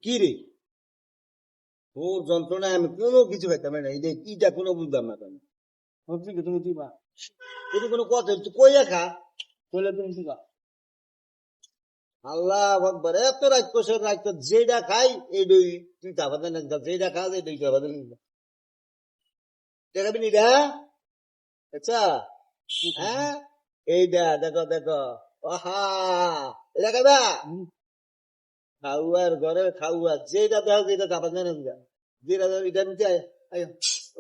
কি রে তোর যন্ত্রণায় আমি কোনো কিছু খাইতাম না, এই যে কিটা কোনো বুঝলাম না আমি। তুমি দিবা যদি কোনো কথা তুই কইয়া খা, কইলে তুমি দিবা। আল্লাহ আকবার, এত রাক্ষসের রাক্ষস, যেটা খাই এই দুই তুই খাবা দেন, যেটা খাস এই দুই খাবা দেন। দেখাবি নি রা? আচ্ছা হ্যাঁ, এইটা দেখো দেখো, আহা এটা খাবা, খাওয়ার ঘরে খাওয়া, যেটা দেখো যেটা খাবা দেন, যেটা এটা নিতে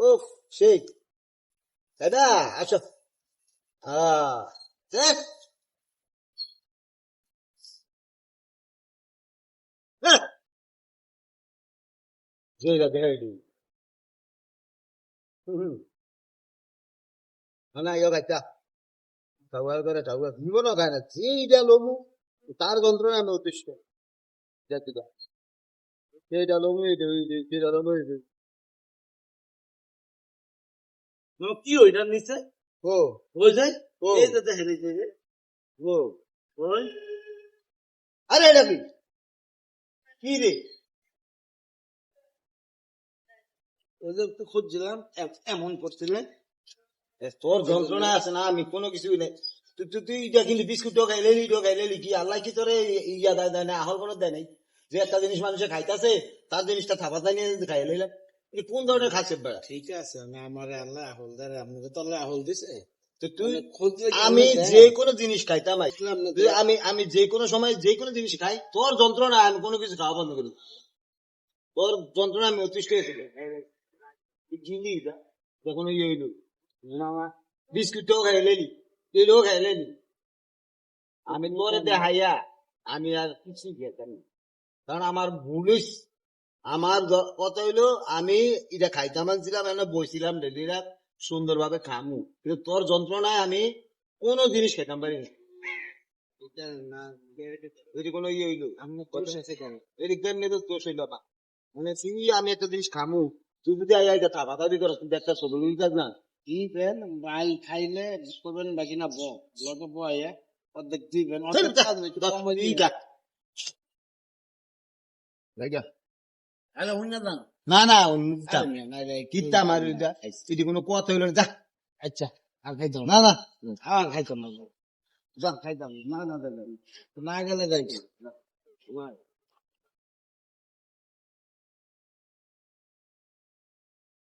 ও সেই দাদা আসো। দেখ যেটা দেখে না ইয়ে খাইতা, খাওয়ার ঘরে খাওয়া জীবনও খায় না, যেটা লমু তার যন্ত্রণা আমি অতিষ্ঠ। যেটা লমু যেটা লমু কি ওইটার নিচে ও ওই যে ও এই যে দেখেন এই যে ও ওই আরে এটা কি কি রে? ওই যে একটু খুঁজছিলাম এমন করছিলেন। তোর যন্ত্রণা আছে না, আমি কোনো কিছুই নেই। তুই তুই তুই এটা কিন্তু বিস্কুট ঢোকাইলেলি কি আল্লাহ কি তোরে ইয়া দেয় না, আহল করে দেয় নাই? যে একটা জিনিস মানুষে খাইতেছে তার জিনিসটা থাপা দেয় নিয়ে খাই লাইলাম, এই কোন ধরনের খাচ্ছে বেড়া? ঠিক আছে আমি আমার আল্লাহ আহল দেয়, আপনাকে তো আল্লাহ আহল দিছে। তো তুই খুঁজলে আমি যে কোনো জিনিস খাইতাম, আমি যে কোনো সময় যে কোনো জিনিস খাই, তোর যন্ত্রণা আমি কোনো কিছু খাওয়া বন্ধ করি, তোর যন্ত্রণা আমি অতিষ্ঠ হয়েছিল। যখন ইয়ে হইল বিস্কুটটাও খাই লেলি, তেলও খাই লেলি, আমি তোরে দেখাইয়া আমি আর কিছু খেতাম না, কারণ আমার ভুল হইছে। আমার কথা হইলো আমি এটা খাইতাম আনছিলাম, বইছিলাম ডেলিরা সুন্দরভাবে খামু, কিন্তু তোর যন্ত্রণায় আমি কোনো জিনিস খেতাম পারি না। এটা না যদি কোনো ইয়ে হইলো আপনি কোর্স আছে কেন? এদিক দিয়ে তো দোষ হইলো না, মানে তুই আমি একটা জিনিস খামু, তুই যদি আইয়া থাকা দাবি করস, তুই একটা ছবি উল্টাস না। কি পেন ভাই খাইলে করবেন বাকি না লগে বয়ে অর্ধেক দিবেন চল, অর্ধেক যা, খাবেন একটু যা, কম তুই যা। যা। আরে হুন না যান না না কিতা মারি আচ্ছা এটি কোনো কথা হইলো না, যা। আর খাইতাম না না আর খাইতাম না যান খাইতাম না না না গেলে যাই